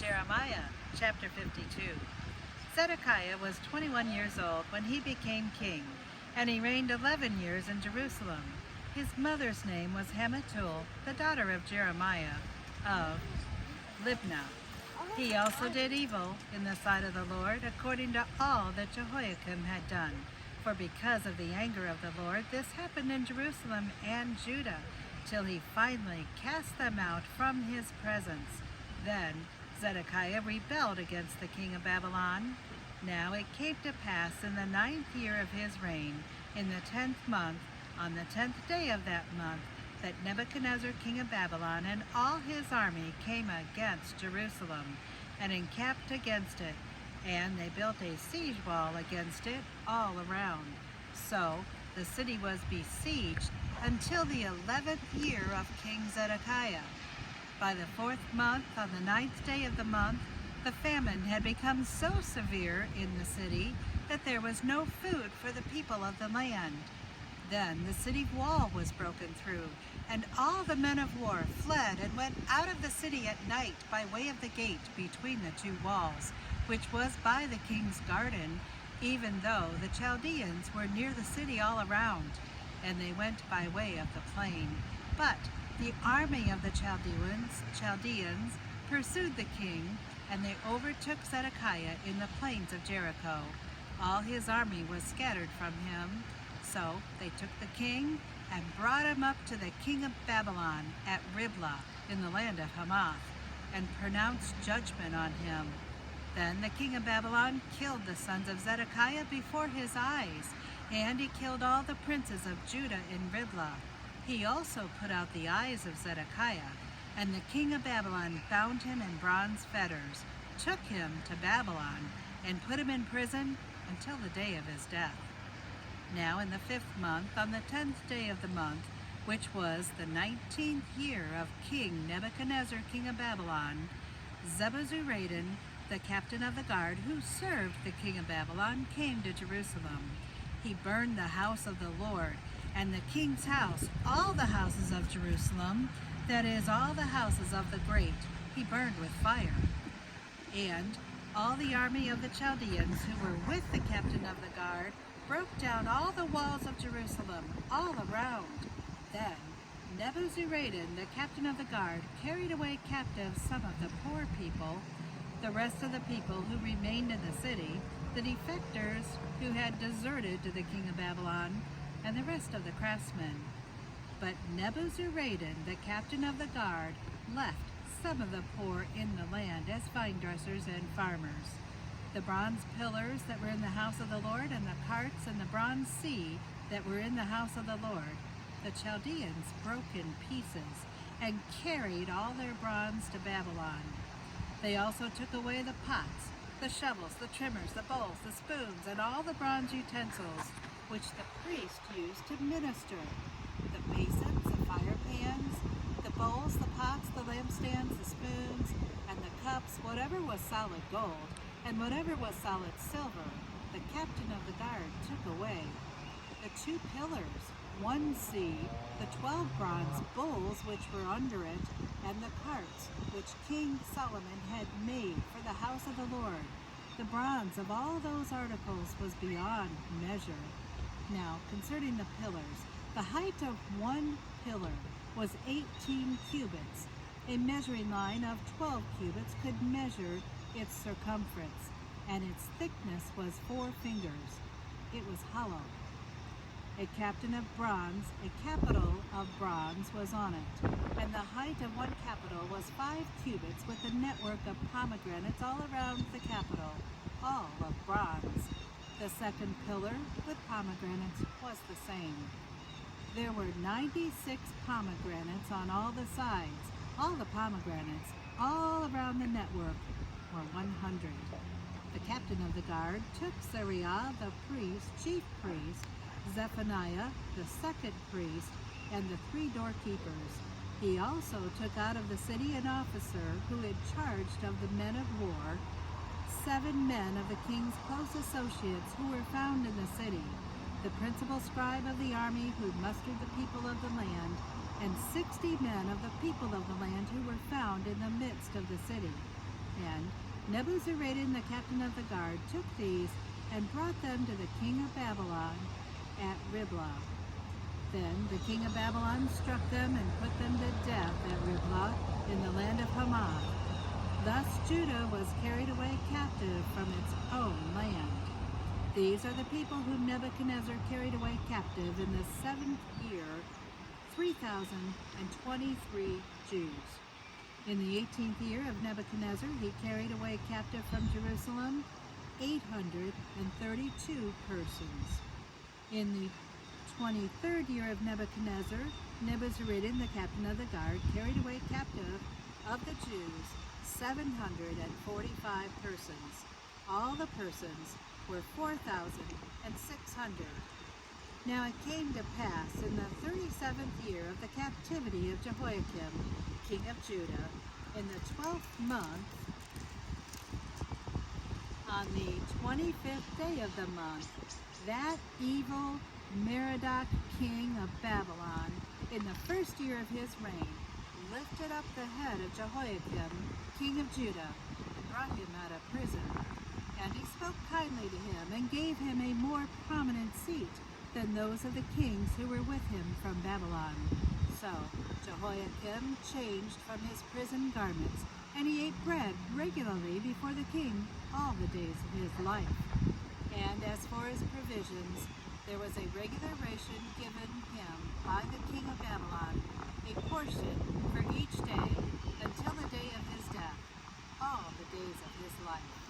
Jeremiah chapter 52. Zedekiah was 21 years old when he became king, and he reigned 11 years in Jerusalem. His mother's name was Hamutal, the daughter of Jeremiah of Libnah. He also did evil in the sight of the Lord, according to all that Jehoiakim had done. For because of the anger of the Lord, this happened in Jerusalem and Judah, till he finally cast them out from his presence. Then Zedekiah rebelled against the king of Babylon. Now it came to pass in the 9th year of his reign, in the 10th month, on the 10th day of that month, that Nebuchadnezzar king of Babylon and all his army came against Jerusalem, and encamped against it, and they built a siege wall against it all around. So the city was besieged until the 11th year of King Zedekiah. By the 4th month, on the 9th day of the month, the famine had become so severe in the city that there was no food for the people of the land. Then the city wall was broken through, and all the men of war fled and went out of the city at night by way of the gate between the two walls, which was by the king's garden, even though the Chaldeans were near the city all around, and they went by way of the plain. But the army of the Chaldeans pursued the king, and they overtook Zedekiah in the plains of Jericho. All his army was scattered from him. So they took the king and brought him up to the king of Babylon at Riblah in the land of Hamath, and pronounced judgment on him. Then the king of Babylon killed the sons of Zedekiah before his eyes, and he killed all the princes of Judah in Riblah. He also put out the eyes of Zedekiah, and the king of Babylon bound him in bronze fetters, took him to Babylon, and put him in prison until the day of his death. Now in the 5th month, on the 10th day of the month, which was the 19th year of King Nebuchadnezzar king of Babylon, Nebuzaradan, the captain of the guard who served the king of Babylon, came to Jerusalem. He burned the house of the Lord, and the king's house, all the houses of Jerusalem, that is, all the houses of the great, he burned with fire. And all the army of the Chaldeans who were with the captain of the guard broke down all the walls of Jerusalem all around. Then Nebuzaradan, the captain of the guard, carried away captive some of the poor people, the rest of the people who remained in the city, the defectors who had deserted to the king of Babylon, and the rest of the craftsmen. But Nebuzaradan, the captain of the guard, left some of the poor in the land as vine dressers and farmers. The bronze pillars that were in the house of the Lord, and the carts and the bronze sea that were in the house of the Lord, the Chaldeans broke in pieces, and carried all their bronze to Babylon. They also took away the pots, the shovels, the trimmers, the bowls, the spoons, and all the bronze utensils which the priest used to minister, the basins, the fire pans, the bowls, the pots, the lampstands, the spoons, and the cups, whatever was solid gold, and whatever was solid silver, the captain of the guard took away. The 2 pillars, 1 sea, the 12 bronze bowls which were under it, and the carts which King Solomon had made for the house of the Lord. The bronze of all those articles was beyond measure. Now, concerning the pillars, the height of 1 pillar was 18 cubits. A measuring line of 12 cubits could measure its circumference, and its thickness was 4 fingers. It was hollow. A captain of bronze, a capital of bronze was on it, and the height of 1 capital was 5 cubits, with a network of pomegranates all around the capital, all of bronze. The 2nd pillar with pomegranates was the same. There were 96 pomegranates on all the sides. All the pomegranates, all around the network, were 100. The captain of the guard took Sariah the priest, chief priest, Zephaniah the 2nd priest, and the 3 doorkeepers. He also took out of the city an officer who had charged of the men of war, 7 men of the king's close associates who were found in the city, the principal scribe of the army who mustered the people of the land, and 60 men of the people of the land who were found in the midst of the city. And Nebuzaradan, the captain of the guard, took these and brought them to the king of Babylon at Riblah. Then the king of Babylon struck them and put them to death at Riblah in the land of Hamath. Thus Judah was carried away captive from its own land. These are the people whom Nebuchadnezzar carried away captive in the 7th year, 3,023 Jews. In the 18th year of Nebuchadnezzar, he carried away captive from Jerusalem 832 persons. In the 23rd year of Nebuchadnezzar, Nebuzaradan, the captain of the guard, carried away captive of the Jews 745 persons. All the persons were 4,600. Now it came to pass in the 37th year of the captivity of Jehoiakim, king of Judah, in the 12th month, on the 25th day of the month, that evil Merodach, king of Babylon, in the first year of his reign, lifted up the head of Jehoiakim, king of Judah, and brought him out of prison. And he spoke kindly to him, and gave him a more prominent seat than those of the kings who were with him from Babylon. So Jehoiakim changed from his prison garments, and he ate bread regularly before the king all the days of his life. And as for his provisions, there was a regular ration given him by the king of Babylon, a portion for each day, until the day of his death, all the days of his life.